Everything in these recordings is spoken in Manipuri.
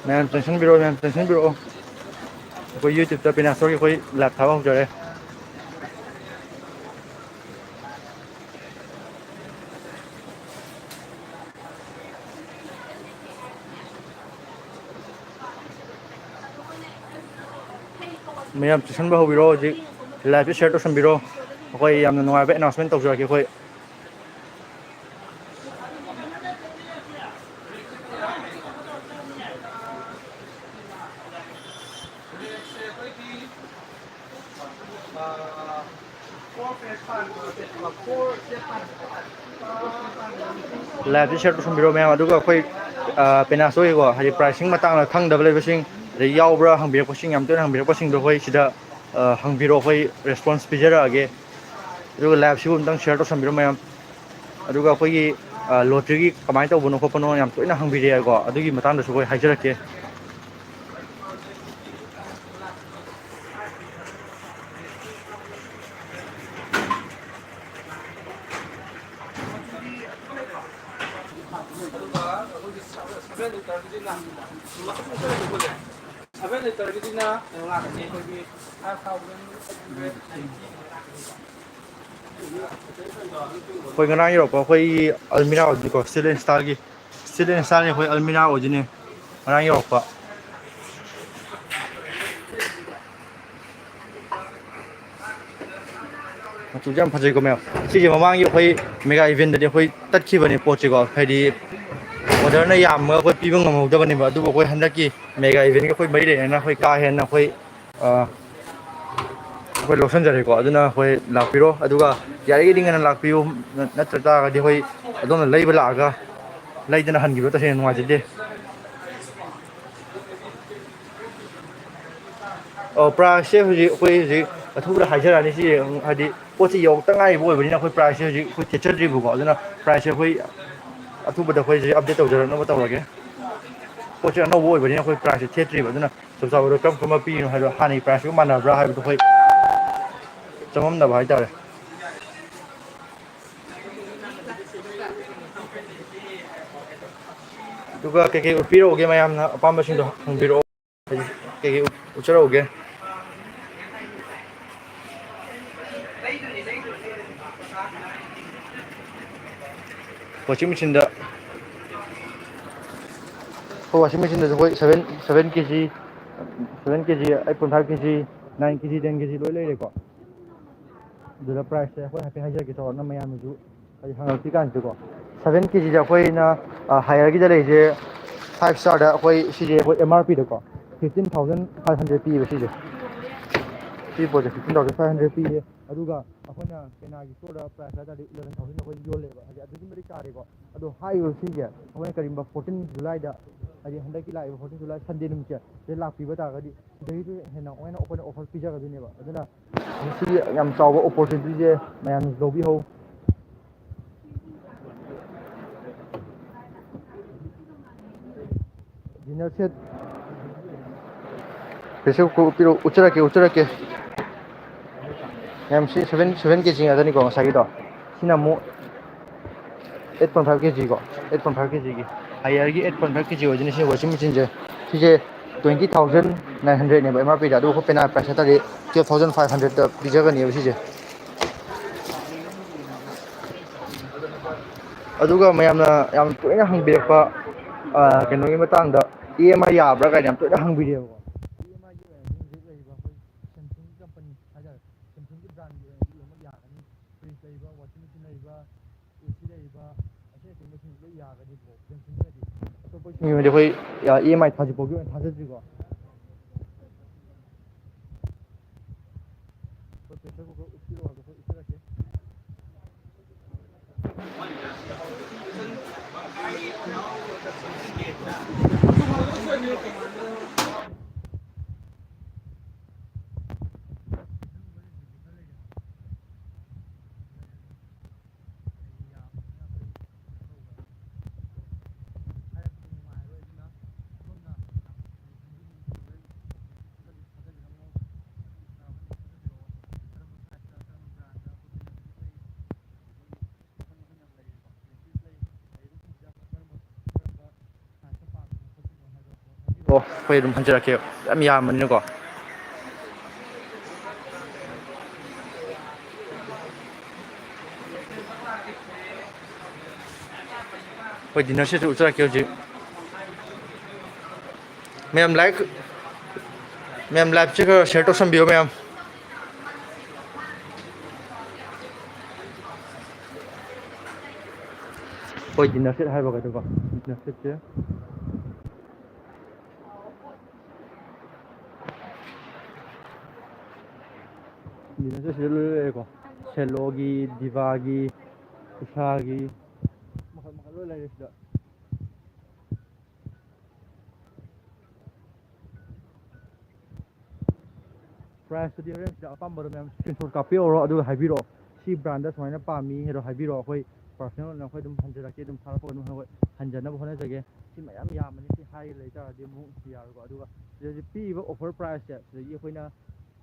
ꯃꯌꯥꯝ ꯆꯪꯁꯤꯟꯕꯤꯔꯛꯑꯣ ꯃꯌꯥꯝ ꯆꯪꯁꯤꯟꯕꯤꯔꯛꯑꯣ ꯑꯩꯈꯣꯏ ꯌꯨꯇ꯭ꯌꯨꯕꯇ ꯄꯦꯅꯥꯁꯣꯔꯒꯤ ꯑꯩꯈꯣꯏ ꯂꯥꯏꯚ ꯊꯥꯕ ꯍꯧꯖꯔꯦ ꯃꯌꯥꯝ ꯆꯪꯁꯤꯟꯕ ꯍꯧꯕꯤꯔꯛꯑꯣ ꯍꯧꯖꯤꯛ ꯂꯥꯏꯚꯇ ꯁꯤꯌꯔ ꯇꯧꯁꯟꯕꯤꯔꯣ ꯑꯩꯈꯣꯏ ꯌꯥꯝꯅ ꯅꯨꯡꯉꯥꯏꯕ ꯑꯦꯅꯥꯎꯟꯁꯃꯦꯟ ꯇꯧꯖꯔꯛꯀꯦ ꯑꯩꯈꯣꯏ ꯂꯥꯏꯚꯇ ꯁꯤꯌꯔ ꯇꯧꯁꯟꯕꯤꯔꯣ ꯃꯌꯥꯝ ꯑꯗꯨꯒ ꯑꯩꯈꯣꯏ ꯄꯦꯅꯥꯁꯣꯔꯒꯤꯀꯣ ꯍꯥꯏꯗꯤ ꯄ꯭ꯔꯥꯏꯁꯤꯡ ꯃꯇꯥꯡꯗ ꯈꯪꯗꯕ ꯂꯩꯕꯁꯤꯡ ꯑꯗꯩ ꯌꯥꯎꯕ꯭ꯔꯥ ꯍꯪꯕꯤꯔꯛꯄꯁꯤꯡ ꯌꯥꯝ ꯇꯣꯏꯅ ꯍꯪꯕꯤꯔꯛꯄꯁꯤꯡꯗꯣ ꯑꯩꯈꯣꯏ ꯁꯤꯗ ꯍꯪꯕꯤꯔꯛꯑꯣ ꯑꯩꯈꯣꯏ ꯔꯦꯁꯄꯣꯟꯁ ꯄꯤꯖꯔꯛꯑꯒꯦ ꯑꯗꯨꯒ ꯂꯥꯏꯚꯁꯤꯕꯨ ꯑꯝꯇꯪ ꯁꯤꯌꯔ ꯇꯧꯁꯟꯕꯤꯔꯣ ꯃꯌꯥꯝ ꯑꯗꯨꯒ ꯑꯩꯈꯣꯏꯒꯤ ꯂꯣꯇ꯭ꯔꯤꯒꯤ ꯀꯃꯥꯏꯅ ꯇꯧꯕꯅꯣ ꯈꯣꯠꯄꯅꯣ ꯌꯥꯝ ꯇꯣꯏꯅ ꯍꯪꯕꯤꯔꯛꯑꯦꯀꯣ ꯑꯗꯨꯒꯤ ꯃꯇꯥꯡꯗꯁꯨ ꯑꯩꯈꯣꯏ ꯍꯥꯏꯖꯔꯛꯀꯦ ꯑꯩꯈꯣꯏ ꯉꯔꯥꯡ ꯌꯧꯔꯛꯄ ꯑꯩꯈꯣꯏꯒꯤ ꯑꯜꯃꯤꯔꯥ ꯑꯣꯏꯗꯣꯏꯀꯣ ꯏꯁꯇꯤꯜ ꯑꯦꯟ ꯏꯁꯇꯥꯏꯜꯒꯤ ꯑꯩꯈꯣꯏ ꯑꯜꯃꯤꯔꯥ ꯑꯣꯏꯗꯣꯏꯅꯦ ꯉꯔꯥꯡ ꯌꯧꯔꯛꯄ ꯃꯆꯨꯁꯦ ꯌꯥꯝ ꯐꯖꯩꯀꯣ ꯃꯌꯥꯝ ꯁꯤꯁꯦ ꯃꯃꯥꯡꯒꯤ ꯑꯩꯈꯣꯏ ꯃꯦꯒꯥ ꯏꯚꯦꯟꯗꯗꯤ ꯑꯩꯈꯣꯏ ꯇꯠꯈꯤꯕꯅꯦ ꯄꯣꯠꯁꯤꯀꯣ ꯍꯥꯏꯗꯤ ꯑꯣꯔꯗꯔꯅ ꯌꯥꯝꯃꯒ ꯑꯩꯈꯣꯏ ꯄꯤꯕ ꯉꯝꯍꯧꯗꯕꯅꯦꯕ ꯑꯗꯨꯕꯨ ꯑꯩꯈꯣꯏ ꯍꯟꯗꯛꯀꯤ ꯃꯦꯒꯥ ꯏꯚꯦꯟꯒꯤ ꯑꯩꯈꯣꯏ ꯃꯔꯤ ꯂꯩꯅꯅ ꯑꯩꯈꯣই ꯀꯥ ꯍꯦꯟꯅ ꯑꯩꯈꯣই ꯂꯧꯁꯤꯟꯖꯔꯦꯀꯣ ꯑꯗꯨꯅ ꯑꯩꯈꯣꯏ ꯂꯥꯛꯄꯤꯔꯣ ꯑꯗꯨꯒ ꯌꯥꯔꯤꯈꯩꯗꯤ ꯉꯟꯅ ꯂꯥꯛꯄꯤꯌꯨ ꯅꯠꯇ꯭ꯔ ꯇꯥꯔꯒꯗꯤ ꯑꯩꯈꯣꯏ ꯑꯗꯣꯝꯅ ꯂꯩꯕ ꯂꯥꯛꯑꯒ ꯂꯩꯗꯅ ꯍꯟꯈꯤꯕ ꯇꯁꯦꯡꯅ ꯅꯨꯡꯉꯥꯏꯖꯗꯦ ꯑꯣ ꯄ꯭ꯔꯥꯏꯁꯁꯦ ꯍꯧꯖꯤꯛ ꯑꯩꯈꯣꯏ ꯍꯧꯖꯤꯛ ꯑꯊꯨꯕꯗ ꯍꯥꯏꯖꯔꯛꯑꯅꯤ ꯁꯤ ꯍꯥꯏꯗꯤ ꯄꯣꯠꯁꯤ ꯌꯧꯔꯛꯇ ꯉꯥꯏꯔꯤꯕ ꯑꯣꯏꯕꯅꯤꯅ ꯑꯩꯈꯣꯏ ꯄ꯭ꯔꯥꯏꯁꯁꯦ ꯍꯧꯖꯤꯛ ꯑꯩꯈꯣꯏ ꯊꯦꯠꯆꯗ꯭ꯔꯤꯕꯀꯣ ꯑꯗꯨꯅ ꯄ꯭ꯔꯥꯏꯁꯁꯦ ꯑꯩꯈꯣꯏ ꯑꯊꯨꯕꯗ ꯑꯩꯈꯣꯏꯁꯦ ꯑꯞꯗꯦꯠ ꯇꯧꯖꯔꯛꯅꯕ ꯇꯧꯔꯒꯦ ꯄꯣꯠꯁꯦ ꯑꯅꯧꯕ ꯑꯣꯏꯕꯅꯤꯅ ꯑꯩꯈꯣꯏ ꯄ꯭ꯔꯥꯏꯁꯁꯦ ꯊꯦꯠꯇ꯭ꯔꯤꯕ ꯑꯗꯨꯅ ꯆꯞ ꯆꯥꯕꯗ ꯀꯔꯝ ꯄꯤꯔꯤꯅꯣ ꯍꯥꯏꯕꯗꯣ ꯍꯥꯟꯅꯒꯤ ꯄ꯭ꯔꯥꯏꯁꯀ ꯃꯥꯟꯅꯕ꯭ꯔꯥ ꯍꯥꯏꯕꯗꯣ ꯑꯩꯈꯣꯏ ꯆꯃꯝꯅꯕ ꯍꯥꯏꯇꯥꯔꯦ ꯑꯗꯨꯒ ꯀꯩꯀꯩ ꯎꯠꯄꯤꯔꯛꯎꯒꯦ ꯃꯌꯥꯝꯅ ꯑꯄꯥꯝꯕꯁꯤꯡꯗꯣ ꯍꯪꯕꯤꯔꯛꯑꯣ ꯀꯩꯀꯩ ꯎꯠꯆꯔꯛꯎꯒꯦ ꯋꯥꯁꯤꯡ ꯃꯦꯆꯤꯟꯗ ꯑꯩꯈꯣꯏ ꯋꯥꯁꯤꯡ ꯃꯦꯆꯤꯟꯗꯁꯨ ꯑꯩꯈꯣꯏ ꯁꯚꯦꯟ ꯀꯦꯖꯤ 7 ꯀꯦꯖꯤ 8.5 ꯀꯦꯖꯤ 9 ꯀꯦꯖꯤ 10 ꯀꯦꯖꯤ ꯂꯣꯏ ꯂꯩꯔꯦꯀꯣ ꯑꯗꯨꯗ ꯄ꯭ꯔꯥꯏꯁꯁꯦ ꯑꯩꯈꯣꯏ ꯍꯥꯏꯐꯦꯠ ꯍꯥꯏꯖꯔꯛꯀꯦ ꯆꯥꯎꯔꯥꯛꯅ ꯃꯌꯥꯝꯅꯁꯨ ꯍꯥꯏꯗꯤ ꯍꯪꯉꯛꯄꯤ ꯀꯥꯟꯁꯤꯗꯀꯣ 7 ꯀꯦꯖꯤꯗ ꯑꯩꯈꯣꯏꯅ ꯍꯥꯏꯌꯔꯒꯤꯗ ꯂꯩꯔꯤꯁꯦ 5 ꯁ꯭ꯇꯥꯔꯗ ꯑꯩꯈꯣꯏ ꯁꯤꯁꯦ ꯑꯩꯈꯣꯏ MRPꯗꯀꯣ 15,500 ꯄꯤꯌꯦꯕ ꯁꯤꯁꯦ ꯁꯤ ꯄꯣꯠꯁꯦ 15,500 ꯄꯤꯌꯦ ꯑꯗꯨꯒ ꯑꯩꯈꯣꯏꯅ ꯄꯦꯅꯥꯒꯤ ꯏꯁꯇꯣꯔꯗ ꯄ꯭ꯔꯥꯏꯁ ꯍꯥꯏꯇꯥꯔꯗꯤ 11,000 ꯑꯩꯈꯣꯏ ꯌꯣꯜꯂꯦꯕ ꯍꯥꯏꯗꯤ ꯑꯗꯨꯛꯀꯤ ꯃꯇꯤꯛ ꯇꯥꯔꯦꯀꯣ ꯑꯗꯣ ꯍꯥꯏꯔꯤꯕ ꯁꯤꯁꯦ ꯑꯩꯈꯣꯏꯅ ꯀꯔꯤꯒꯨꯝꯕ 14 ꯖꯨꯂꯥꯏꯗ ꯍꯥꯏꯗꯤ ꯍꯟꯗꯛꯀꯤ ꯂꯥꯛꯏꯕ 14 ꯖꯨꯂꯥꯏ ꯁꯟꯗꯦ ꯅꯨꯃꯤꯠꯁꯦ ꯁꯤꯗ ꯂꯥꯛꯄꯤꯕ ꯇꯥꯔꯒꯗꯤ ꯁꯤꯗꯒꯤꯁꯨ ꯍꯦꯟꯅ ꯑꯩꯈꯣꯏꯅ ꯑꯣꯐꯔ ꯄꯤꯖꯒꯗꯣꯏꯅꯦꯕ ꯑꯗꯨꯅ ꯃꯁꯤꯒꯤ ꯌꯥꯝ ꯆꯥꯎꯕ ꯑꯣꯄꯣꯔꯆꯨꯅꯤꯇꯤꯁꯦ ꯃꯌꯥꯝꯅꯁꯨ ꯂꯧꯕꯤꯍꯧ ꯗꯤꯅꯔ ꯁꯦꯠ ꯄ꯭ꯔꯦꯁꯔ ꯀꯨꯀꯔ ꯎꯠꯆꯔꯛꯀꯦ ꯃꯌꯥꯝ ꯁꯤ 7 ꯀꯦꯖꯤ ꯉꯥꯛꯇꯅꯤꯀꯣ ꯉꯁꯥꯏꯒꯤꯗꯣ ꯁꯤꯅ ꯑꯃꯨꯛ 8.5 ꯀꯦꯖꯤ ꯀꯣ 8.5 ꯀꯦꯖꯤꯒꯤ ꯍꯥꯏꯌꯔꯒꯤ 8.5 ꯀꯦꯖꯤ ꯑꯣꯏꯗꯣꯏꯅꯤ ꯁꯤ ꯋꯥꯁꯤꯡ ꯃꯦꯆꯤꯟꯁꯦ ꯁꯤꯁꯦ 20,900ꯅꯦꯕ MRPꯗ ꯑꯗꯨꯒ ꯑꯩꯈꯣꯏ ꯄꯦꯅꯥ ꯄ꯭ꯔꯥꯏꯁ ꯍꯥꯏꯇꯥꯔꯗꯤ 12,500ꯗ ꯄꯤꯖꯒꯅꯦꯕ ꯁꯤꯁꯦ ꯑꯗꯨꯒ ꯃꯌꯥꯝꯅ ꯌꯥꯝ ꯇꯣꯏꯅ ꯍꯪꯕꯤꯔꯛꯄ ꯀꯩꯅꯣꯒꯤ ꯃꯇꯥꯡꯗ EMI ꯌꯥꯕ꯭ꯔꯥ ꯀꯥꯏꯅ ꯌꯥꯝ ꯇꯣꯏꯅ ꯍꯪꯕꯤꯔꯛꯑꯦꯕꯀꯣ EMIꯒꯤ ꯑꯣꯏꯅꯗꯤ ꯍꯧꯖꯤꯛ ꯂꯩꯔꯤꯕ ꯑꯩꯈꯣꯏ ꯁꯦꯝꯁꯨꯡꯒꯤ ꯀꯝꯄꯅꯤ ꯍꯥꯏꯇꯥꯔꯦ ꯁꯦꯝꯁꯨꯡꯒꯤ ꯕ꯭ꯔꯥꯟꯒꯤ ꯑꯣꯏꯅꯗꯤ ꯂꯣꯏꯅꯃꯛ ꯌꯥꯒꯅꯤ ꯐ꯭ꯔꯤꯖ ꯂꯩꯔꯤꯕ ꯋꯥꯁꯤꯡ ꯃꯦꯆꯤꯟ ꯂꯩꯔꯤꯕ AC ꯂꯩꯔꯤꯕ ꯑꯁꯤꯅꯆꯤꯡꯕꯁꯤꯡꯁꯤ ꯂꯣꯏ ꯌꯥꯒꯅꯤꯕꯀꯣ ꯁꯦꯝꯁꯨꯡꯒꯤꯗꯤ ꯑꯇꯣꯞꯄꯁꯤꯡꯒꯤ ꯑꯣꯏꯅꯗꯤ ꯑꯩꯈꯣꯏ EMI ꯍꯧꯖꯤꯛꯐꯥꯎꯒꯤ ꯑꯣꯏꯅ ꯊꯥꯖꯗ꯭ꯔꯤꯀꯣ ꯑꯩꯈꯣꯏ ꯄ꯭ꯔꯦꯁꯔ ꯀꯨꯀꯔ ꯎꯠꯄꯤꯔꯣ ꯍꯥꯏꯕꯗꯣ ꯑꯩꯈꯣꯏ ꯎꯠꯆꯔꯛꯀꯦ ꯑꯣ ꯑꯩꯈꯣꯏ ꯑꯗꯨꯝ ꯍꯟꯖꯔꯛꯀꯦ ꯌꯥꯝ ꯌꯥꯝꯕꯅꯤꯅꯀꯣ ꯑꯩꯈꯣꯏ ꯗꯤꯅꯔꯁꯤꯁꯨ ꯎꯠꯆꯔꯛꯀꯦ ꯍꯧꯖꯤꯛ ꯃꯌꯥꯝ ꯂꯥꯏꯛ ꯃꯌꯥꯝ ꯂꯥꯏꯚꯁꯦ ꯈꯔ ꯁꯤꯌꯔ ꯇꯧꯁꯟꯕꯤꯌꯣ ꯃꯌꯥꯝ ꯍꯣꯏ ꯗꯤꯅꯔ ꯁꯦꯠ ꯍꯥꯏꯕꯒꯗꯀꯣ ꯗꯤꯅꯔ ꯁꯦꯠꯁꯦ ꯗꯤꯅꯔꯁꯦ ꯁꯤꯗ ꯂꯣꯏ ꯂꯩꯔꯦꯀꯣ ꯁꯦꯂꯣꯒꯤ ꯗꯤꯚꯥꯒꯤ ꯎꯁꯥꯒꯤ ꯃꯈꯜ ꯃꯈꯜ ꯂꯣꯏ ꯂꯩꯔꯦ ꯁꯤꯗ ꯄ꯭ꯔꯥꯏꯁꯇꯨꯗꯤ ꯍꯣꯔꯦꯟ ꯁꯤꯗ ꯑꯄꯥꯝꯕꯗꯣ ꯃꯌꯥꯝ ꯁ꯭ꯀ꯭ꯔꯤꯟꯁꯣꯠ ꯀꯥꯞꯄꯤꯔꯛꯑꯣ ꯑꯗꯨꯒ ꯍꯥꯏꯕꯤꯔꯛꯑꯣ ꯁꯤ ꯕ꯭ꯔꯥꯟꯗ ꯁꯨꯃꯥꯏꯅ ꯄꯥꯝꯃꯤ ꯍꯥꯏꯗꯣ ꯍꯥꯏꯕꯤꯔꯛꯑꯣ ꯑꯩꯈꯣꯏ ꯄꯥꯔꯁꯣꯅꯦꯜ ꯑꯣꯏꯅ ꯑꯩꯈꯣꯏ ꯑꯗꯨꯝ ꯍꯟꯖꯔꯛꯀꯦ ꯑꯗꯨꯝ ꯊꯥꯔꯛꯄ ꯑꯗꯨꯝ ꯍꯟꯖꯅꯕ ꯍꯣꯠꯅꯖꯒꯦ ꯁꯤ ꯃꯌꯥꯝ ꯌꯥꯝꯕꯅꯤ ꯁꯤ ꯍꯥꯏꯔ ꯂꯩꯇꯥꯔꯗꯤ ꯑꯃꯨꯛ ꯌꯥꯔꯣꯏꯀꯣ ꯑꯗꯨꯒ ꯁꯤꯗꯗꯤ ꯄꯤꯔꯤꯕ ꯑꯣꯐꯔ ꯄ꯭ꯔꯥꯏꯁꯁꯦ ꯁꯤꯗꯒꯤ ꯑꯩꯈꯣꯏꯅ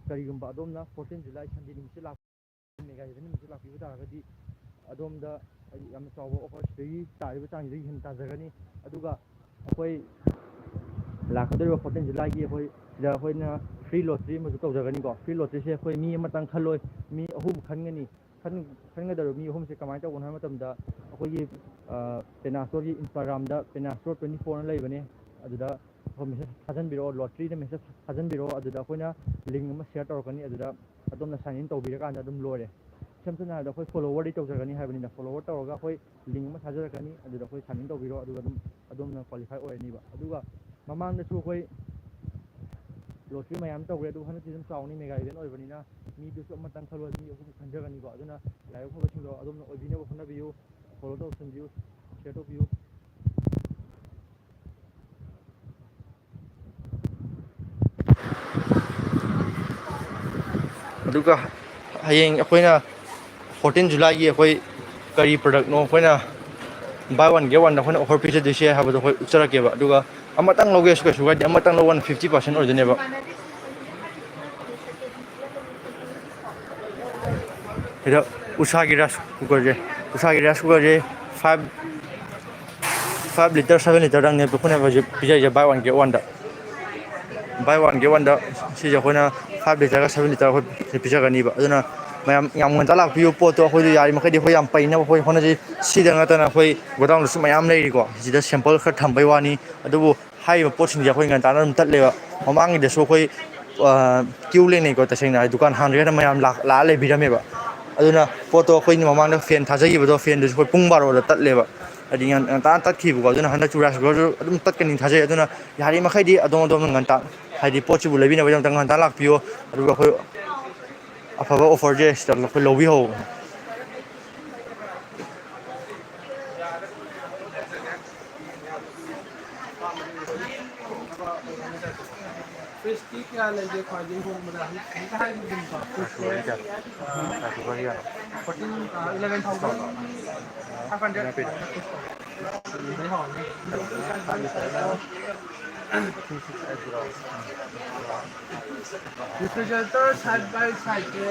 ꯀꯔꯤꯒꯨꯝꯕ ꯑꯗꯣꯝꯅ 14 ꯖꯨꯂꯥꯏ ꯁꯟꯗꯦ ꯅꯨꯃꯤꯠꯁꯦ ꯃꯦꯒꯥ ꯏꯚꯦꯟ ꯅꯨꯃꯤꯠꯁꯦ ꯂꯥꯛꯄꯤꯕ ꯇꯥꯔꯒꯗꯤ ꯑꯗꯣꯝꯗ ꯍꯥꯏꯗꯤ ꯌꯥꯝꯅ ꯆꯥꯎꯕ ꯑꯣꯐꯔ ꯁꯤꯗꯒꯤ ꯇꯥꯔꯤꯕ ꯆꯥꯡꯁꯤꯗꯒꯤ ꯍꯦꯟꯅ ꯇꯥꯖꯒꯅꯤ ꯑꯗꯨꯒ ꯑꯩꯈꯣꯏ ꯂꯥꯛꯀꯗꯧꯔꯤꯕ 14 ꯖꯨꯂꯥꯏꯒꯤ ꯑꯩꯈꯣꯏ ꯁꯤꯗ ꯑꯩꯈꯣꯏꯅ ꯐ꯭ꯔꯤ ꯂꯣꯇ꯭ꯔꯤ ꯑꯃꯁꯨ ꯇꯧꯖꯒꯅꯤꯀꯣ ꯐ꯭ꯔꯤ ꯂꯣꯇ꯭ꯔꯤꯁꯦ ꯑꯩꯈꯣꯏ ꯃꯤ ꯑꯃꯇꯪ ꯈꯜꯂꯣꯏ ꯃꯤ ꯑꯍꯨꯝ ꯈꯟꯒꯅꯤ ꯈꯟꯒꯗꯧꯔꯤꯕ ꯃꯤ ꯑꯍꯨꯝꯁꯦ ꯀꯃꯥꯏꯅ ꯇꯧꯕꯅꯣ ꯍꯥꯏꯕ ꯃꯇꯝꯗ ꯑꯩꯈꯣꯏꯒꯤ ꯄꯦꯅꯥ ꯁ꯭ꯇꯣꯔꯒꯤ ꯏꯟꯁꯇꯥꯒ꯭ꯔꯥꯝꯗ ꯄꯦꯅꯥ ꯁ꯭ꯇꯣꯔ 24 ꯂꯩꯕꯅꯦ ꯑꯗꯨꯗ ꯑꯩꯈꯣꯏ ꯃꯦꯁꯦꯖ ꯊꯥꯖꯤꯟꯕꯤꯔꯛꯑꯣ ꯂꯣꯇ꯭ꯔꯤꯗ ꯃꯦꯁꯦꯖ ꯊꯥꯖꯤꯟꯕꯤꯔꯛꯑꯣ ꯑꯗꯨꯗ ꯑꯩꯈꯣꯏꯅ ꯂꯤꯡ ꯑꯃ ꯁꯤꯌꯔ ꯇꯧꯔꯛꯀꯅꯤ ꯑꯗꯨꯗ ꯑꯗꯣꯝꯅ ꯁꯥꯏꯟ ꯏꯟ ꯇꯧꯕꯤꯔꯀꯥꯟꯗ ꯑꯗꯨꯝ ꯂꯣꯏꯔꯦ ꯏꯁꯝ ꯁꯝꯅ ꯍꯥꯏꯔꯕꯗ ꯑꯩꯈꯣꯏ ꯐꯣꯂꯣꯋꯔꯗꯤ ꯇꯧꯖꯒꯅꯤ ꯍꯥꯏꯕꯅꯤꯅ ꯐꯣꯂꯣꯋꯔ ꯇꯧꯔꯒ ꯑꯩꯈꯣꯏ ꯂꯤꯡ ꯑꯃ ꯊꯥꯖꯔꯛꯀꯅꯤ ꯑꯗꯨꯗ ꯑꯩꯈꯣꯏ ꯁꯥꯏꯟ ꯏꯟ ꯇꯧꯕꯤꯔꯣ ꯑꯗꯨꯒ ꯑꯗꯨꯝ ꯑꯗꯣꯝꯅ ꯀ꯭ꯋꯥꯂꯤꯐꯥꯏ ꯑꯣꯏꯔꯅꯤꯕ ꯑꯗꯨꯒ ꯃꯃꯥꯡꯗꯁꯨ ꯑꯩꯈꯣꯏ ꯂꯣꯇ꯭ꯔꯤ ꯃꯌꯥꯝ ꯇꯧꯈ꯭ꯔꯦ ꯑꯗꯨ ꯍꯟꯗꯛꯇꯤ ꯑꯗꯨꯝ ꯆꯥꯎꯅꯤ ꯃꯦꯒꯥ ꯏꯚꯦꯟ ꯑꯣꯏꯕꯅꯤꯅ ꯃꯤꯗꯨꯁꯨ ꯑꯃꯇꯪ ꯈꯜꯂꯣꯏ ꯃꯤ ꯑꯍꯨꯝ ꯈꯟꯖꯒꯅꯤꯀꯣ ꯑꯗꯨꯅ ꯂꯥꯏꯕꯛ ꯐꯕꯁꯤꯡꯗꯣ ꯑꯗꯣꯝꯅ ꯑꯣꯏꯕꯤꯅꯕ ꯍꯣꯠꯅꯕꯤꯌꯨ ꯐꯣꯂꯣ ꯇꯧꯁꯟꯕꯤꯌꯨ ꯁꯤꯌꯔ ꯇꯧꯕꯤꯌꯨ ꯑꯗꯨꯒ ꯍꯌꯦꯡ ꯑꯩꯈꯣꯏꯅ 14 ꯖꯨꯂꯥꯏꯒꯤ ꯑꯩꯈꯣꯏ ꯀꯔꯤ ꯄ꯭ꯔꯗꯛꯅꯣ ꯑꯩꯈꯣꯏꯅ ꯕꯥꯏ ꯋꯥꯟ ꯒꯦꯠ ꯋꯥꯟꯗ ꯑꯩꯈꯣꯏꯅ ꯑꯣꯐꯔ ꯄꯤꯖꯗꯣꯏꯁꯦ ꯍꯥꯏꯕꯗꯣ ꯑꯩꯈꯣꯏ ꯎꯠꯆꯔꯛꯀꯦꯕ ꯑꯗꯨꯒ ꯑꯃꯇꯪ ꯂꯧꯒꯦꯁꯨ ꯀꯩꯁꯨ ꯀꯥꯏꯗꯦ ꯑꯃꯇꯪ ꯂꯧꯕꯅ 50% ꯑꯣꯏꯗꯣꯏꯅꯦꯕ ꯁꯤꯗ ꯎꯁꯥꯒꯤ ꯔꯥꯏꯁ ꯀꯨꯀꯔꯁꯦ 5 ꯂꯤꯇꯔ 7 ꯂꯤꯇꯔꯗꯪꯅꯦ ꯑꯩꯈꯣꯏꯅ ꯍꯧꯖꯤꯛ ꯄꯤꯖꯔꯤꯁꯦ ꯕꯥꯏ ꯋꯥꯟ ꯒꯦꯠ ꯋꯥꯟꯗ ꯕꯥꯏ ꯋꯥꯟ ꯒꯦꯠ ꯋꯥꯟꯗ ꯁꯤꯁꯦ ꯑꯩꯈꯣꯏꯅ 5 ꯂꯤꯇꯔꯒ 7 ꯂꯤꯇꯔ ꯑꯩꯈꯣꯏ ꯄꯤꯖꯒꯅꯤꯕ ꯑꯗꯨꯅ ꯃꯌꯥꯝ ꯌꯥꯝ ꯉꯟꯇꯥ ꯂꯥꯛꯄꯤꯌꯨ ꯄꯣꯠꯇꯣ ꯑꯩꯈꯣꯏꯗ ꯌꯥꯔꯤꯃꯈꯩꯗꯤ ꯑꯩꯈꯣꯏ ꯌꯥꯝ ꯄꯩꯅꯕ ꯑꯩꯈꯣꯏ ꯍꯣꯠꯅꯖꯩ ꯁꯤꯗ ꯅꯠꯇꯅ ꯑꯩꯈꯣꯏ ꯒꯣꯗꯥꯎꯟꯗꯁꯨ ꯃꯌꯥꯝ ꯂꯩꯔꯤꯀꯣ ꯁꯤꯗ ꯁꯦꯝꯄꯜ ꯈꯔ ꯊꯝꯕꯩ ꯋꯥꯅꯤ ꯑꯗꯨꯕꯨ ꯍꯥꯏꯔꯤꯕ ꯄꯣꯠꯁꯤꯡꯁꯦ ꯑꯩꯈꯣꯏ ꯉꯟꯇꯥꯅ ꯑꯗꯨꯝ ꯇꯠꯂꯦꯕ ꯃꯃꯥꯡꯒꯤꯗꯁꯨ ꯑꯩꯈꯣꯏ ꯀ꯭ꯌꯨ ꯂꯦꯡꯅꯩꯀꯣ ꯇꯁꯦꯡꯅ ꯗꯨꯀꯥꯟ ꯍꯥꯡꯗ꯭ꯔꯤꯉꯩꯗ ꯃꯌꯥꯝ ꯂꯥꯛꯑ ꯂꯩꯕꯤꯔꯝꯃꯦꯕ ꯑꯗꯨꯅ ꯄꯣꯠꯇꯣ ꯑꯩꯈꯣꯏꯅ ꯃꯃꯥꯡꯗ ꯐꯦꯟ ꯊꯥꯖꯈꯤꯕꯗꯣ ꯐꯦꯟꯗꯨꯁꯨ ꯑꯩꯈꯣꯏ ꯄꯨꯡ 12ꯗ ꯇꯠꯂꯦꯕ ꯍꯥꯏꯗꯤ ꯉꯟꯇꯥꯅ ꯇꯠꯈꯤꯕꯀꯣ ꯑꯗꯨꯅ ꯍꯟꯗꯛ ꯔꯥꯏꯁ ꯀꯨꯀꯔꯁꯨ ꯑꯗꯨꯝ ꯇꯠꯀꯅꯤ ꯊꯥꯖꯩ ꯑꯗꯨꯅ ꯌꯥꯔꯤꯃꯈꯩꯗꯤ ꯑꯗꯣꯝꯅ ꯉꯟꯇꯥ ꯍꯥꯏꯗꯤ ꯄꯣꯠꯁꯤꯕꯨ ꯂꯩꯕꯤꯅꯕꯒꯤꯗꯃꯛꯇ ꯉꯟꯇꯥ ꯂꯥꯛꯄꯤꯌꯣ ꯑꯗꯨꯒ ꯑꯩꯈꯣꯏ ꯑꯐꯕ ꯑꯣꯐꯔꯁꯦ ꯁꯤꯗ ꯑꯩꯈꯣꯏ ꯂꯧꯕꯤꯍꯧ ꯐ꯭ꯔꯤꯁꯇꯤ ꯀꯌꯥ ꯂꯩꯒꯦ ꯈ꯭ꯋꯥꯏꯗꯒꯤ ꯍꯣꯡꯕꯗ ꯍꯧꯖꯤꯛꯇ ꯍꯥꯏꯈꯤꯕꯗꯨꯅꯤꯀꯣ ꯐ꯭ꯔꯤꯁꯁꯦ 11,000 500 ꯑꯗꯨꯃꯥꯏꯅ ꯐꯤꯛꯁ ꯇꯧꯋꯦ ꯑꯗꯨꯗꯩ ꯍꯧꯔꯅꯤ ꯔꯤꯐ꯭ꯔꯤꯖꯔꯦꯇꯔ ꯁꯥꯏड ꯕꯥꯏ ꯁꯥꯏडꯁꯦ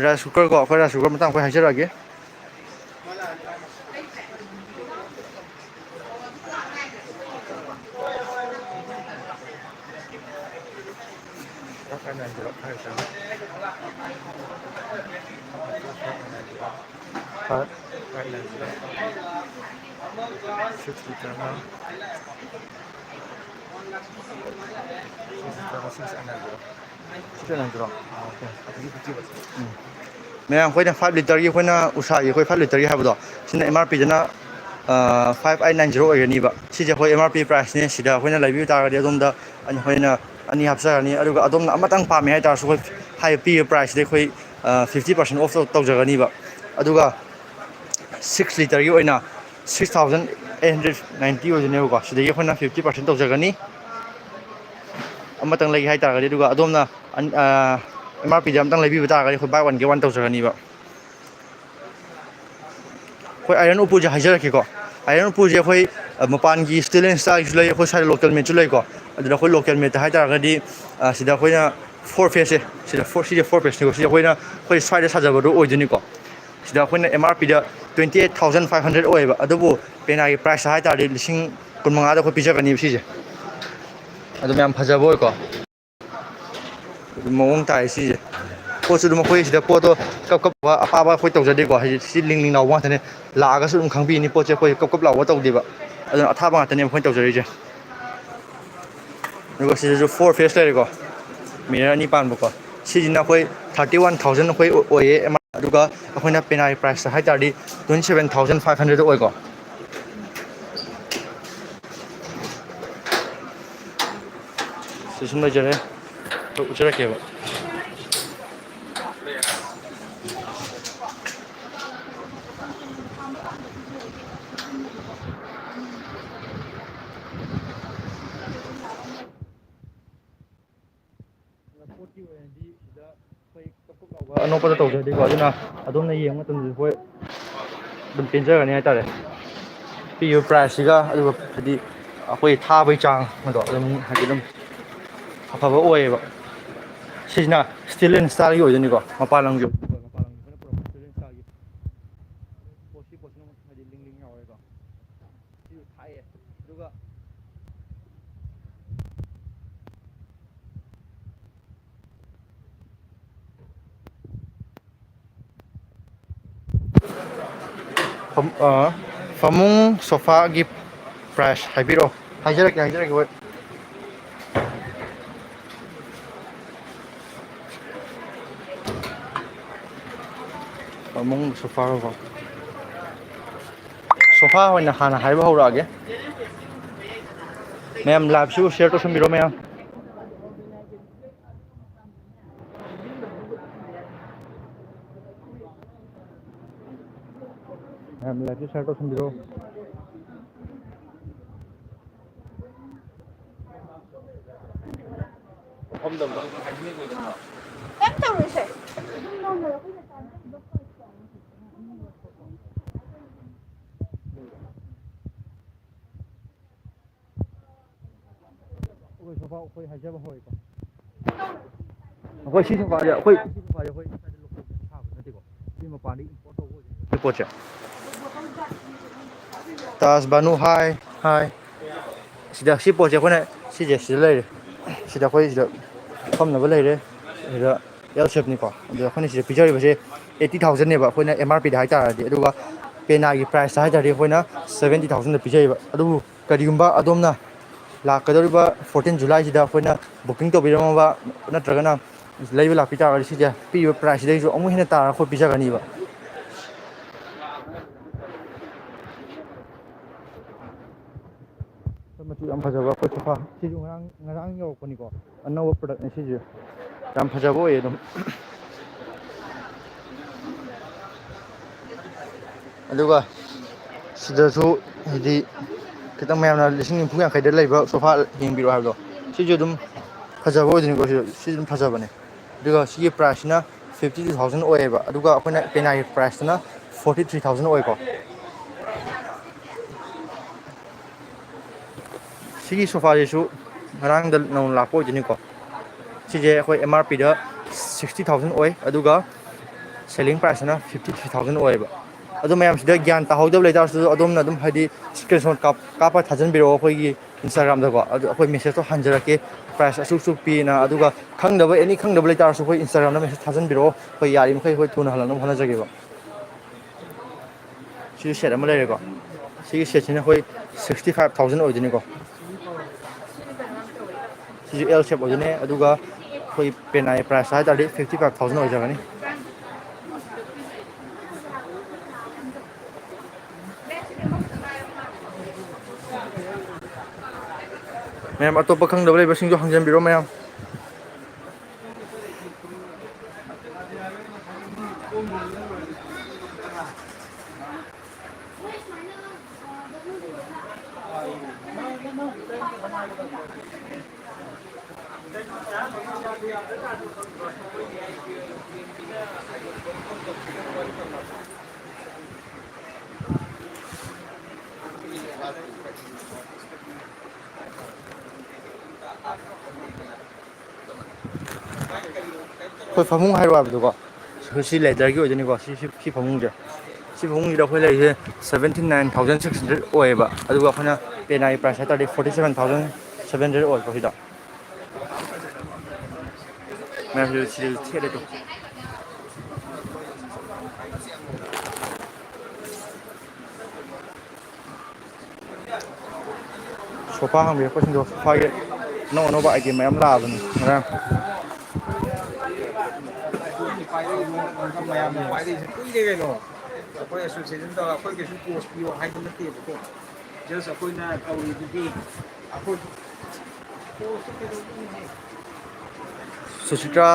ꯔꯥꯏꯁ ꯀꯨꯀꯔ ꯀꯣ ꯑꯩꯈꯣꯏ ꯔꯥꯏꯁ ꯀꯨꯀꯔ ꯃꯇꯥꯡ ꯑꯩꯈꯣꯏ ꯍꯥꯏꯖꯔꯛꯑꯒꯦ ꯃꯌꯥꯝ ꯑꯩꯈꯣꯏꯅ 5 ꯂꯤꯇꯔꯒꯤ ꯑꯩꯈꯣꯏꯅ ꯎꯁꯥꯒꯤ ꯑꯩꯈꯣꯏ 5 ꯂꯤꯇꯔꯒꯤ ꯍꯥꯏꯕꯗꯣ ꯁꯤꯅ ꯑꯦꯝ ꯑꯥꯔ ꯄꯤꯗꯅ 5890 ꯑꯣꯏꯒꯅꯤꯕ ꯁꯤꯁꯦ ꯑꯩꯈꯣꯏ ꯑꯦꯝ ꯑꯥꯔ ꯄꯤ ꯄ꯭ꯔꯥꯏꯁꯅꯦ ꯁꯤꯗ ꯑꯩꯈꯣꯏꯅ ꯂꯩꯕꯤꯕ ꯇꯥꯔꯒꯗꯤ ꯑꯗꯣꯝꯗ ꯑꯩꯈꯣꯏꯅ ꯑꯅꯤ ꯍꯥꯞꯆꯔꯅꯤ ꯑꯗꯨꯒ ꯑꯗꯣꯝꯅ ꯑꯃꯇꯪ ꯄꯥꯝꯃꯦ ꯍꯥꯏꯇꯥꯔꯁꯨ ꯑꯩꯈꯣই ꯍꯥꯏꯔꯤꯕ ꯄꯤꯔꯤꯕ ꯄ꯭ꯔꯥꯏꯁꯁꯤꯗ ꯑꯩꯈꯣꯏ 50% ꯑꯣꯐ ꯇꯧꯖꯒꯅꯤꯕ ꯑꯗꯨꯒ 6 ꯂꯤꯇꯔꯒꯤ ꯑꯣꯏꯅ 6,890 ꯑꯣꯏꯗꯣꯏꯅꯦꯕꯀꯣ ꯁꯤꯗꯒꯤ ꯑꯩꯈꯣꯏꯅ 50% ꯇꯧꯖꯒꯅꯤ ꯑꯃꯇꯪ ꯂꯩꯒꯦ ꯍꯥꯏꯇꯥꯔꯒꯗꯤ ꯑꯗꯨꯒ ꯑꯗꯣꯝꯅ ꯑꯦꯝ ꯑꯥꯔ ꯄꯤꯗ ꯑꯃꯇꯪ ꯂꯩꯕꯤꯕ ꯇꯥꯔꯒꯗꯤ ꯑꯩꯈꯣꯏ ꯕꯥꯏ ꯋꯥꯟ ꯒꯦꯠ ꯋꯥꯟ ꯇꯧꯖꯒꯅꯤꯕ ꯑꯩꯈꯣꯏ ꯑꯥꯏꯔꯟ ꯎꯄꯨꯁꯦ ꯍꯥꯏꯖꯔꯛꯀꯦꯀꯣ ꯑꯥꯏꯔꯟ ꯎꯄꯨꯁꯦ ꯑꯩꯈꯣꯏ ꯃꯄꯥꯟꯒꯤ ꯁ꯭ꯇꯤꯜ ꯑꯦꯟ ꯁ꯭ꯇꯥꯏꯜꯒꯤꯁꯨ ꯂꯩ ꯑꯩꯈꯣꯏ ꯁ꯭ꯋꯥꯏꯗ ꯂꯣꯀꯦꯜ ꯃꯦꯗꯁꯨ ꯂꯩꯀꯣ ꯑꯗꯨꯗ ꯑꯩꯈꯣꯏ ꯂꯣꯀꯦꯜ ꯃꯦꯗꯇ ꯍꯥꯏꯇꯥꯔꯒꯗꯤ ꯁꯤꯗ ꯑꯩꯈꯣꯏꯅ 4 ꯐꯦꯁꯁꯦ ꯁꯤꯗ 4 ꯐꯦꯁꯅꯤꯀꯣ ꯁꯤꯗ ꯑꯩꯈꯣꯏꯅ ꯑꯩꯈꯣꯏ ꯁ꯭ꯋꯥꯏꯗ ꯁꯥꯖꯕꯗꯣ ꯑꯣꯏꯗꯣꯏꯅꯤꯀꯣ ꯁꯤꯗ ꯑꯩꯈꯣꯏꯅ MRPꯗ 28,500 ꯑꯣꯏꯌꯦꯕ ꯑꯗꯨꯕꯨ ꯄꯦꯅꯥꯒꯤ ꯄ꯭ꯔꯥꯏꯁ ꯍꯥꯏꯇꯥꯔꯗꯤ 15,000ꯗ ꯑꯩꯈꯣꯏ ꯄꯤꯖꯒꯅꯤꯕ ꯁꯤꯁꯦ ꯑꯗꯨꯝ ꯌꯥꯝ ꯐꯖꯕ ꯑꯣꯏꯀꯣ ꯑꯗꯨꯝ ꯃꯑꯣꯡ ꯇꯥꯏ ꯁꯤꯁꯦ ꯄꯣꯠꯁꯨ ꯑꯗꯨꯝ ꯑꯩꯈꯣꯏ ꯁꯤꯗ ꯄꯣꯠꯇꯣ ꯀꯞ ꯑꯄꯥꯕ ꯑꯩꯈꯣꯏ ꯇꯧꯖꯗꯦꯀꯣ ꯍꯥꯏꯗꯤ ꯁꯤ ꯂꯤꯡ ꯂꯥꯎꯕ ꯉꯥꯛꯇꯅꯦ ꯂꯥꯛꯑꯒꯁꯨ ꯑꯗꯨꯝ ꯈꯪꯕꯤꯅꯤ ꯄꯣꯠꯁꯦ ꯑꯩꯈꯣꯏ ꯀꯞ ꯂꯥꯎꯕ ꯇꯧꯗꯦꯕ ꯑꯗꯨꯅ ꯑꯊꯥꯕ ꯉꯥꯛꯇꯅꯦꯕ ꯑꯩꯈꯣꯏꯅ ꯇꯧꯖꯔꯤꯁꯦ ꯑꯗꯨꯒ ꯁꯤꯗꯁꯨ 4 ꯐꯦꯁ ꯂꯩꯔꯦꯀꯣ ꯃꯤꯔꯔ 2 ꯄꯥꯟꯕꯀꯣ ꯁꯤꯁꯤꯅ ꯑꯩꯈꯣꯏ 31,000 ꯑꯩꯈꯣꯏ ꯑꯣꯏꯌꯦ ꯑꯗꯨꯒ ꯑꯩꯈꯣꯏꯅ ꯄꯦꯅꯥꯒꯤ ꯄ꯭ꯔꯥꯏꯁꯇ ꯍꯥꯏꯇꯥꯔꯗꯤ 27,500 ꯑꯣꯏꯀꯣ ꯁꯤ ꯁꯨꯝ ꯂꯩꯖꯔꯦ ꯎꯠꯆꯔꯛꯀꯦꯕ ꯄꯣꯠꯀꯤ ꯑꯣꯏꯅꯗꯤ ꯁꯤꯗ ꯑꯩꯈꯣꯏ ꯀꯞ ꯂꯥꯎꯕ ꯑꯅꯣꯞꯄꯗ ꯇꯧꯖꯗꯦꯀꯣ ꯑꯗꯨꯅ ꯑꯗꯣꯝꯅ ꯌꯦꯡꯕ ꯃꯇꯝꯗꯁꯨ ꯑꯩꯈꯣꯏ ꯑꯗꯨꯝ ꯄꯦꯟꯖꯒꯅꯤ ꯍꯥꯏꯇꯥꯔꯦ ꯄꯤꯔꯤꯕ ꯄ꯭ꯔꯥꯏꯁꯁꯤꯒ ꯑꯗꯨꯒ ꯍꯥꯏꯗꯤ ꯑꯩꯈꯣꯏ ꯊꯥꯕꯒꯤ ꯆꯥꯡ ꯑꯗꯣ ꯑꯗꯨꯝ ꯍꯥꯏꯗꯤ ꯑꯗꯨꯝ ꯑꯐꯕ ꯑꯣꯏꯌꯦꯕ ꯁꯤꯁꯤꯅ ꯁ꯭ꯇꯤꯜ ꯑꯦꯟ ꯁ꯭ꯇꯥꯏꯜꯒꯤ ꯑꯣꯏꯗꯣꯏꯅꯤꯀꯣ ꯃꯄꯥꯟ ꯂꯝꯒꯤ ꯃꯄꯥꯟ ꯂꯝꯒꯤ ꯑꯩꯈꯣꯏꯅ ꯄꯨꯔꯛꯄ ꯁ꯭ꯇꯤꯜ ꯑꯦꯟ ꯁ꯭ꯇꯥꯏꯜꯒꯤ ꯄꯣꯠꯁꯤꯅ ꯑꯃꯨꯛ ꯍꯥꯏꯗꯤ ꯂꯤꯡ ꯌꯥꯎꯔꯦꯀꯣ ꯁꯤꯁꯨ ꯊꯥꯏꯌꯦ ꯑꯗꯨꯒ ꯐꯃꯨꯡ ꯁꯣꯐꯥꯒꯤ ꯄ꯭ꯔꯥꯏꯁ ꯍꯥꯏꯕꯤꯔꯛꯑꯣ ꯍꯥꯏꯖꯔꯛꯀꯦ ꯍꯣꯏ ꯐꯃꯨꯡ ꯁꯣꯐꯥꯒꯀꯣ ꯁꯣꯐꯥ ꯑꯣꯏꯅ ꯍꯥꯟꯅ ꯍꯥꯏꯕ ꯍꯧꯔꯛꯑꯒꯦ ꯃꯌꯥꯝ ꯂꯥꯏꯚꯁꯨ ꯁꯤꯌꯔ ꯇꯧꯁꯟꯕꯤꯔꯣ ꯃꯌꯥꯝ ꯂꯥꯏꯚꯁꯨ ꯁꯤꯌꯔ ꯇꯧꯁꯟꯕꯤꯔꯣ ꯀꯩꯝ ꯇꯧꯔꯣꯏꯁꯦ ꯑꯩꯈꯣꯏ ꯁꯣꯐꯥ ꯑꯩꯈꯣꯏ ꯍꯥꯏꯖꯕ ꯍꯧꯔꯛꯏꯀꯣ ꯑꯩꯈꯣꯏ ꯁꯤ ꯁꯣꯐꯥꯁꯦ ꯑꯩꯈꯣꯏ ꯁꯤ ꯁꯣꯐꯥꯁꯦ ꯑꯩꯈꯣꯏ ꯏꯁꯥꯗ ꯂꯣꯀꯦꯜꯗ ꯁꯥꯕ ꯅꯠꯇꯦꯀꯣ ꯁꯤ ꯃꯄꯥꯟꯗꯒꯤ ꯏꯝꯄꯣꯔꯠ ꯇꯧꯕ ꯑꯣꯏꯗꯣꯏꯅꯦ ꯁꯤ ꯄꯣꯠꯁꯦ ꯇꯥꯖ ꯕꯥꯅꯨ ꯍꯥꯏ ꯁꯤꯗ ꯁꯤ ꯄꯣꯠꯁꯦ ꯑꯩꯈꯣꯏꯅ ꯁꯤꯁꯦ ꯁꯤꯗ ꯂꯩꯔꯦ ꯁꯤꯗ ꯑꯩꯈꯣꯏ ꯁꯤꯗ ꯐꯝꯅꯕ ꯂꯩꯔꯦ ꯁꯤꯗ ꯑꯦꯜ ꯁꯦꯞꯅꯤꯀꯣ ꯑꯗꯣ ꯑꯩꯈꯣꯏꯅ ꯁꯤꯗ ꯄꯤꯖꯔꯤꯕꯁꯦ 80,000ꯅꯦꯕ ꯑꯩꯈꯣꯏꯅ MRPꯗ ꯍꯥꯏꯇꯥꯔꯗꯤ ꯑꯗꯨꯒ ꯄꯦꯅꯥꯒꯤ ꯄ꯭ꯔꯥꯏꯁꯇ ꯍꯥꯏꯇꯥꯔꯗꯤ ꯑꯩꯈꯣꯏꯅ 70,000ꯗ ꯄꯤꯖꯩꯕ ꯑꯗꯨꯕꯨ ꯀꯔꯤꯒꯨꯝꯕ ꯑꯗꯣꯝꯅ ꯂꯥꯛꯀꯗꯧꯔꯤꯕ 14 ꯖꯨꯂꯥꯏꯁꯤꯗ ꯑꯩꯈꯣꯏꯅ ꯕꯨꯛꯀꯤꯡ ꯇꯧꯕꯤꯔꯝꯃꯕ ꯅꯠꯇ꯭ꯔꯒꯅ ꯂꯩꯕ ꯂꯥꯛꯄꯤ ꯇꯥꯔꯒꯗꯤ ꯁꯤꯁꯦ ꯄꯤꯔꯤꯕ ꯄ꯭ꯔꯥꯏꯁꯁꯤꯗꯩꯁꯨ ꯑꯃꯨꯛ ꯍꯦꯟꯅ ꯇꯥꯔꯒ ꯑꯩꯈꯣꯏ ꯄꯤꯖꯒꯅꯤꯕ ꯃꯆꯨ ꯌꯥꯝ ꯐꯖꯕ ꯑꯩꯈꯣꯏ ꯁꯣꯐꯥ ꯁꯤꯁꯨ ꯉꯔꯥꯡ ꯌꯧꯔꯛꯄꯅꯤꯀꯣ ꯑꯅꯧꯕ ꯄ꯭ꯔꯗꯛꯅꯦ ꯁꯤꯁꯦ ꯌꯥꯝ ꯐꯖꯕ ꯑꯣꯏꯌꯦ ꯑꯗꯨꯝ ꯑꯗꯨꯒ ꯁꯤꯗꯁꯨ ꯍꯥꯏꯗꯤ ꯈꯤꯇꯪ ꯃꯌꯥꯝꯅ 90,000-90,000ꯗ ꯂꯩꯕ ꯁꯣꯐꯥ ꯌꯦꯡꯕꯤꯔꯣ ꯍꯥꯏꯕꯗꯣ ꯁꯤꯁꯨ ꯑꯗꯨꯝ ꯐꯖꯕ ꯑꯣꯏꯗꯣꯏꯅꯤꯀꯣ ꯁꯤ ꯑꯗꯨꯝ ꯐꯖꯕꯅꯦ ꯑꯗꯨꯒ ꯁꯤꯒꯤ ꯄ꯭ꯔꯥꯏꯁꯁꯤꯅ 52,000 ꯑꯣꯏꯌꯦꯕ ꯑꯗꯨꯒ ꯑꯩꯈꯣꯏꯅ ꯄꯦꯅꯥꯒꯤ ꯄ꯭ꯔꯥꯏꯁꯇꯅ 43,000 ꯑꯣꯏꯀꯣ ꯁꯤꯒꯤ ꯁꯣꯐꯥꯁꯤꯁꯨ ꯉꯔꯥꯡꯗ ꯅꯧꯅ ꯂꯥꯛꯄ ꯑꯣꯏꯗꯣꯏꯅꯤꯀꯣ ꯁꯤꯁꯦ ꯑꯩꯈꯣꯏ MRPꯗ 60,000 ꯑꯣꯏ ꯑꯗꯨꯒ ꯁꯦꯂꯤꯡ ꯄ꯭ꯔꯥꯏꯁꯅ 53,000 ꯑꯣꯏꯌꯦꯕ ꯑꯗꯨ ꯃꯌꯥꯝꯁꯤꯗ ꯒ꯭ꯌꯥꯟ ꯇꯥꯍꯧꯗꯕ ꯂꯩꯇꯥꯔꯁꯨ ꯑꯗꯣꯝꯅ ꯑꯗꯨꯝ ꯍꯥꯏꯗꯤ ꯏꯁꯀ꯭ꯔꯤꯟ ꯁꯣꯠ ꯀꯥꯞꯄ ꯊꯥꯖꯟꯕꯤꯔꯛꯑꯣ ꯑꯩꯈꯣꯏꯒꯤ ꯏꯟꯁꯇꯥꯒ꯭ꯔꯥꯝꯗꯀꯣ ꯑꯗꯨ ꯑꯩꯈꯣꯏ ꯃꯦꯁꯦꯖꯇꯣ ꯍꯟꯖꯔꯛꯀꯦ ꯄ꯭ꯔꯥꯏꯁ ꯑꯁꯨꯛ ꯄꯤꯅ ꯑꯗꯨꯒ ꯈꯪꯗꯕ ꯑꯦꯅꯤ ꯈꯪꯗꯕ ꯂꯩꯇꯥꯔꯁꯨ ꯑꯩꯈꯣꯏ ꯏꯟꯁꯇꯥꯒ꯭ꯔꯥꯝꯗ ꯃꯦꯁꯦꯖ ꯊꯥꯖꯟꯕꯤꯔꯛꯑꯣ ꯑꯩꯈꯣꯏ ꯌꯥꯔꯤꯃꯈꯩ ꯑꯩꯈꯣꯏ ꯊꯨꯅ ꯍꯜꯍꯟꯅꯕ ꯍꯣꯠꯅꯖꯒꯦꯕ ꯁꯤꯁꯨ ꯁꯦꯠ ꯑꯃ ꯂꯩꯔꯦꯀꯣ ꯁꯤꯒꯤ ꯁꯦꯠꯁꯤꯅ ꯑꯩꯈꯣꯏ 65,000 ꯑꯣꯏꯗꯣꯏꯅꯤꯀꯣ ꯁꯤꯁꯨ ꯑꯦꯜ ꯁꯦꯞ ꯑꯣꯏꯗꯣꯏꯅꯦ ꯑꯗꯨꯒ ꯑꯩꯈꯣꯏ ꯄꯦꯅꯥꯏ ꯄ꯭ꯔꯥꯏꯁ ꯍꯥꯏꯇꯥꯔꯗꯤ 55,000 ꯑꯣꯏꯖꯒꯅꯤ ꯃꯌꯥꯝ ꯑꯇꯣꯞꯄ ꯈꯪꯗꯕ ꯂꯩꯕꯁꯤꯡꯁꯨ ꯍꯪꯖꯟꯕꯤꯔꯣ ꯃꯌꯥꯝ ꯑꯩꯈꯣꯏ ꯐꯃꯨꯡ ꯍꯥꯏꯔꯣ ꯍꯥꯏꯕꯗꯣꯀꯣ ꯁꯤ ꯂꯦꯗꯔꯒꯤ ꯑꯣꯏꯗꯣꯏꯅꯤꯀꯣ ꯁꯤ ꯐꯃꯨꯡꯁꯦ ꯁꯤ ꯐꯃꯨꯡꯁꯤꯗ ꯑꯩꯈꯣꯏ ꯂꯩꯔꯤꯁꯦ 79,600 ꯑꯣꯏꯌꯦꯕ ꯑꯗꯨꯒ ꯑꯩꯈꯣꯏꯅ ꯄꯦꯅꯥꯒꯤ ꯄ꯭ꯔꯥꯏꯁ ꯍꯥꯏꯇꯥꯔꯗꯤ 47,700 ꯑꯣꯏꯀꯣ ꯁꯤꯗ ꯃꯌꯥꯝ ꯁꯤ ꯊꯦꯠꯂꯦ ꯇꯨ ꯁꯣꯐꯥ ꯍꯪꯕꯤꯔꯛꯄꯁꯤꯡꯗꯣ ꯁꯣꯐꯥꯒꯤ ꯑꯅꯧ ꯑꯅꯧꯕ ꯑꯥꯏꯇꯦꯝ ꯃꯌꯥꯝ ꯂꯥꯛꯑꯕꯅꯤ ꯉꯔꯥꯡ ꯃꯌꯥꯝꯅ ꯄꯥꯏꯔꯛꯏꯁꯦ ꯀꯨꯏꯔꯦ ꯀꯩꯅꯣ ꯑꯩꯈꯣꯏ ꯑꯦꯁꯣꯁꯤꯌꯦꯁꯟ ꯇꯧꯔ ꯑꯩꯈꯣꯏ ꯀꯩꯁꯨ ꯄꯣꯁ ꯄꯤꯌꯣ ꯍꯥꯏꯕ ꯅꯠꯇꯦꯕꯀꯣ ꯖꯁ ꯑꯩꯈꯣꯏꯅ ꯇꯧꯔꯤꯗꯨꯗꯤ ꯑꯩꯈꯣꯏ ꯁꯨꯁꯤꯇ꯭ꯔꯥ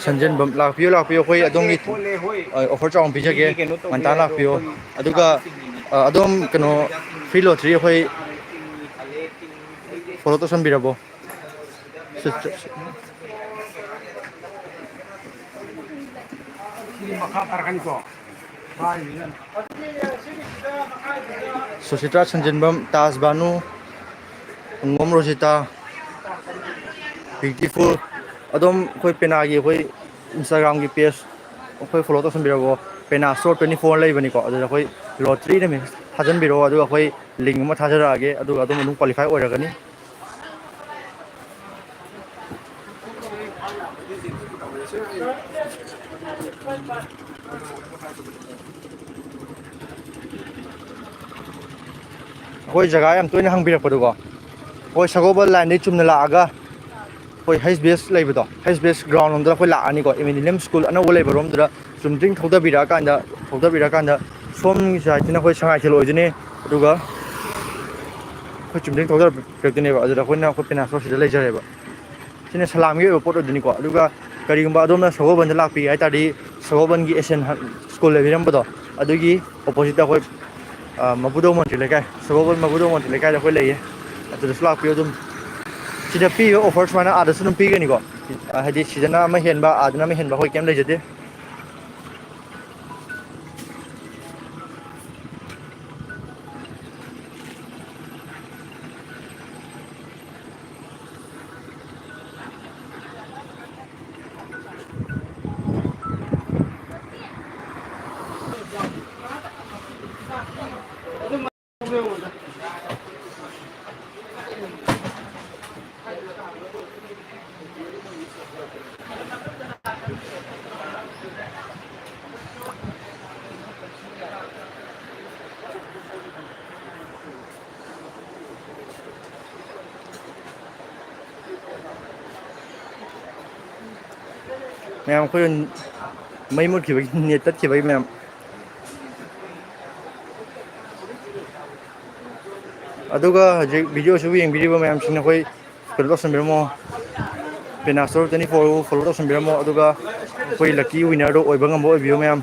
ꯁꯟꯖꯦꯟꯕꯝ ꯂꯥꯛꯄꯤꯌꯨ ꯑꯩꯈꯣꯏ ꯑꯗꯣꯝꯒꯤ ꯈꯣꯠꯂꯦ ꯍꯣꯏ ꯑꯣꯐꯔ ꯆꯥꯎꯅ ꯄꯤꯖꯒꯦ ꯃꯤꯒꯤ ꯀꯩꯅꯣ ꯇꯧꯕ ꯉꯟꯇꯥ ꯌꯥꯏ ꯑꯗꯣ ꯂꯥꯛꯄꯤꯌꯨ ꯑꯩꯈꯣꯏ ꯑꯗꯨꯒ ꯄꯩꯁꯥꯁꯨ ꯇꯤꯡꯉꯤꯅꯦ ꯑꯗꯣꯝ ꯀꯩꯅꯣ ꯐ꯭ꯔꯤ ꯂꯣꯇ꯭ꯔꯤ ꯑꯩꯈꯣꯏ ꯇꯤꯡꯉꯤ ꯈꯜꯂꯦ ꯇꯤꯡꯉꯤ ꯐꯣꯂꯣ ꯇꯧꯁꯟꯕꯤꯔꯕꯣ ꯁꯤꯗꯤ ꯃꯈꯥ ꯇꯥꯔꯛꯀꯅꯤꯀꯣ ꯁꯨꯁꯤꯇ꯭ꯔꯥ ꯁꯟꯖꯦꯟꯕꯝ ꯇꯥꯖ ꯕꯥꯅꯨ ꯑꯪꯒꯣꯝ ꯔꯣꯖꯤꯇꯥ ꯕ꯭ꯌꯨꯇꯤꯐꯨꯜ ꯑꯗꯨꯝ ꯑꯩꯈꯣꯏ ꯄꯦꯅꯥꯒꯤ ꯑꯩꯈꯣꯏ ꯏꯟꯁꯇꯥꯒ꯭ꯔꯥꯝꯒꯤ ꯄꯦꯖ ꯑꯩꯈꯣꯏ ꯐꯣꯂꯣ ꯇꯧꯁꯟꯕꯤꯔꯛꯑꯣ ꯄꯦꯅꯥ ꯁ꯭ꯇꯣꯔ 24 ꯂꯩꯕꯅꯤꯀꯣ ꯑꯗꯨꯗ ꯑꯩꯈꯣꯏ ꯂꯣꯇ꯭ꯔꯤꯅ ꯊꯥꯖꯟꯕꯤꯔꯛꯑꯣ ꯑꯗꯨꯒ ꯑꯩꯈꯣꯏ ꯂꯤꯡ ꯑꯃ ꯊꯥꯖꯔꯛꯑꯒꯦ ꯑꯗꯨꯒ ꯑꯗꯨꯝ ꯀ꯭ꯋꯥꯂꯤꯐꯥꯏ ꯑꯣꯏꯔꯒꯅꯤ ꯑꯩꯈꯣꯏ ꯖꯒꯥ ꯌꯥꯝ ꯇꯣꯏꯅ ꯍꯪꯕꯤꯔꯛꯄꯗꯨꯀꯣ ꯑꯩꯈꯣꯏ ꯁꯒꯣꯜꯕꯟ ꯂꯥꯏꯟꯗꯩ ꯆꯨꯝꯅ ꯂꯥꯛꯑꯒ ꯑꯩꯈꯣꯏ ꯍꯩꯁ ꯕꯤ ꯑꯦꯁ ꯂꯩꯕꯗꯣ ꯍꯩꯁ ꯕꯤ ꯑꯦꯁ ꯒ꯭ꯔꯥꯎꯟ ꯔꯣꯝꯗ ꯑꯩꯈꯣꯏ ꯂꯥꯛꯑꯅꯤꯀꯣ ꯏꯃꯤꯂꯤꯅꯤꯌꯝ ꯁ꯭ꯀꯨꯜ ꯑꯅꯧꯕ ꯂꯩꯕꯔꯣꯝꯗꯨꯗ ꯆꯨꯝꯗ꯭ꯔꯤꯡ ꯊꯧꯗꯕꯤꯔꯛꯑꯀꯥꯟꯗ ꯁꯣꯝꯒꯤ ꯁꯥꯏꯠꯁꯤꯅ ꯑꯩꯈꯣꯏ ꯁꯉꯥꯏꯊꯦꯜ ꯑꯣꯏꯗꯣꯏꯅꯤ ꯑꯗꯨꯒ ꯑꯩꯈꯣꯏ ꯆꯨꯝꯗ꯭ꯔꯤꯡ ꯊꯧꯗꯔꯛꯇꯣꯏꯅꯦꯕ ꯑꯗꯨꯗ ꯑꯩꯈꯣꯏꯅ ꯑꯩꯈꯣꯏ ꯄꯦꯅꯥ ꯁ꯭ꯇꯣꯔ ꯁꯤꯗ ꯂꯩꯖꯔꯦꯕ ꯁꯤꯅ ꯁꯂꯥꯝꯒꯤ ꯑꯣꯏꯕ ꯄꯣꯠ ꯑꯣꯏꯗꯣꯏꯅꯤꯀꯣ ꯑꯗꯨꯒ ꯀꯔꯤꯒꯨꯝꯕ ꯑꯗꯣꯝꯅ ꯁꯒꯣꯜꯕꯟꯗ ꯂꯥꯛꯄꯤꯒꯦ ꯍꯥꯏ ꯇꯥꯔꯗꯤ ꯁꯒꯣꯜꯕꯟꯒꯤ ꯑꯦꯁꯤꯌꯥꯟ ꯁ꯭ꯀꯨꯜ ꯂꯩꯕꯤꯔꯝꯕꯗꯣ ꯑꯗꯨꯒꯤ ꯑꯣꯄꯣꯖꯤꯠꯇ ꯑꯩꯈꯣꯏ ꯃꯕꯨꯗꯣ ꯃꯟꯇ꯭ꯔꯤ ꯂꯩꯀꯥꯏ ꯁꯒꯣꯜꯕꯟ ꯃꯕꯨꯗꯣ ꯃꯟꯇ꯭ꯔꯤ ꯂꯩꯀꯥꯏꯗ ꯑꯩꯈꯣꯏ ꯂꯩꯌꯦ ꯑꯗꯨꯗꯁꯨ ꯂꯥꯛꯄꯤꯌꯨ ꯑꯗꯨꯝ ꯁꯤꯗ ꯄꯤꯔꯤꯕ ꯑꯣꯐꯔ ꯁꯨꯃꯥꯏꯅ ꯑꯥꯗꯁꯨ ꯑꯗꯨꯝ ꯄꯤꯒꯅꯤꯀꯣ ꯍꯥꯏꯗꯤ ꯁꯤꯗꯅ ꯑꯃ ꯍꯦꯟꯕ ꯑꯥꯗꯅ ꯑꯃ ꯍꯦꯟꯕ ꯑꯩꯈꯣꯏ ꯀꯩꯝ ꯂꯩꯖꯗꯦ ꯃꯌꯥꯝ ꯑꯩꯈꯣꯏ ꯃꯩ ꯃꯨꯠꯈꯤꯕꯒꯤ ꯅꯦꯠ ꯇꯠꯈꯤꯕꯒꯤ ꯃꯌꯥꯝ ꯑꯗꯨꯒ ꯍꯧꯖꯤꯛ ꯚꯤꯗꯤꯑꯣꯁꯨ ꯌꯦꯡꯕꯤꯔꯤꯕ ꯃꯌꯥꯝꯁꯤꯡꯅ ꯑꯩꯈꯣꯏ ꯀꯩꯅꯣ ꯇꯧꯁꯟꯕꯤꯔꯝꯃꯣ ꯄꯦꯅꯥ ꯁ꯭ꯇꯣꯔ 24 ꯐꯣꯂꯣ ꯇꯧꯁꯟꯕꯤꯔꯝꯃꯣ ꯑꯗꯨꯒ ꯑꯩꯈꯣꯏ ꯂꯛꯀꯤ ꯋꯤꯟꯅꯔꯗꯣ ꯑꯣꯏꯕ ꯉꯝꯕ ꯑꯣꯏꯕꯤꯌꯨ ꯃꯌꯥꯝ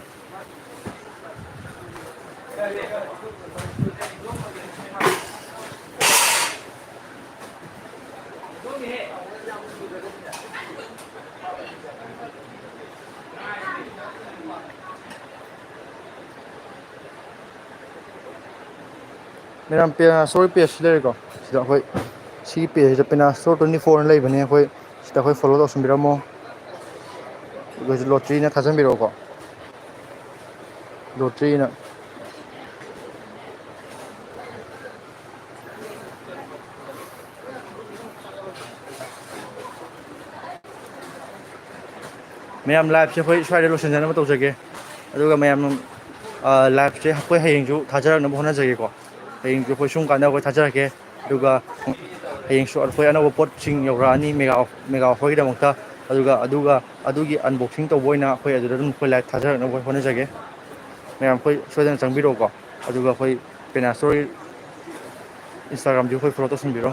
ꯃꯌꯥꯝ ꯄꯦꯅꯥ ꯁ꯭ꯇꯣꯔ ꯄꯦꯖꯁꯤ ꯂꯩꯔꯦꯀꯣ ꯁꯤꯗ ꯑꯩꯈꯣꯏ ꯁꯤꯒꯤ ꯄꯦꯖꯁꯤꯗ ꯄꯦꯅꯥ ꯁ꯭ꯇꯣꯔ 24 ꯂꯩꯕꯅꯦ ꯑꯩꯈꯣꯏ ꯁꯤꯗ ꯑꯩꯈꯣꯏ ꯐꯣꯂꯣ ꯇꯧꯁꯟꯕꯤꯔꯝꯃꯣ ꯑꯗꯨꯒ ꯂꯣꯇ꯭ꯔꯤꯅ ꯊꯥꯖꯟꯕꯤꯔꯛꯑꯣꯀꯣ ꯂꯣꯇ꯭ꯔꯤꯅ ꯃꯌꯥꯝ ꯂꯥꯏꯚꯁꯦ ꯑꯩꯈꯣꯏ ꯁ꯭ꯋꯥꯏꯗ ꯂꯣꯏꯁꯤꯟꯖꯅꯕ ꯇꯧꯖꯒꯦ ꯑꯗꯨꯒ ꯃꯌꯥꯝ ꯂꯥꯏꯚꯁꯦ ꯑꯩꯈꯣꯏ ꯍꯌꯦꯡꯁꯨ ꯊꯥꯖꯔꯛꯅꯕ ꯍꯣꯠꯅꯖꯒꯦꯀꯣ ꯍꯌꯦꯡꯁꯨ ꯑꯩꯈꯣꯏ ꯁꯨꯝ ꯀꯥꯟꯗ ꯑꯩꯈꯣꯏ ꯊꯥꯖꯔꯛꯀꯦ ꯑꯗꯨꯒ ꯍꯌꯦꯡꯁꯨ ꯑꯩꯈꯣꯏ ꯑꯅꯧꯕ ꯄꯣꯠꯁꯤꯡ ꯌꯧꯔꯛꯑꯅꯤ ꯃꯦꯒꯥ ꯑꯣꯐꯔꯒꯤꯗꯃꯛꯇ ꯑꯗꯨꯒ ꯑꯗꯨꯒꯤ ꯑꯟꯕꯣꯛꯁꯤꯡ ꯇꯧꯕ ꯑꯣꯏꯅ ꯑꯩꯈꯣꯏ ꯑꯗꯨꯗ ꯑꯗꯨꯝ ꯑꯩꯈꯣꯏ ꯂꯥꯏꯚ ꯊꯥꯖꯔꯛꯅꯕ ꯍꯣꯠꯅꯖꯒꯦ ꯃꯌꯥꯝ ꯑꯩꯈꯣꯏ ꯁꯣꯏꯗꯅ ꯆꯪꯕꯤꯔꯛꯎꯀꯣ ꯑꯗꯨꯒ ꯑꯩꯈꯣꯏ ꯄꯦꯅꯥ ꯁ꯭ꯇꯣꯔꯒꯤ ꯏꯟꯁꯇꯥꯒ꯭ꯔꯥꯝꯁꯨ ꯑꯩꯈꯣꯏ ꯐꯣꯂꯣ ꯇꯧꯁꯟꯕꯤꯔꯣ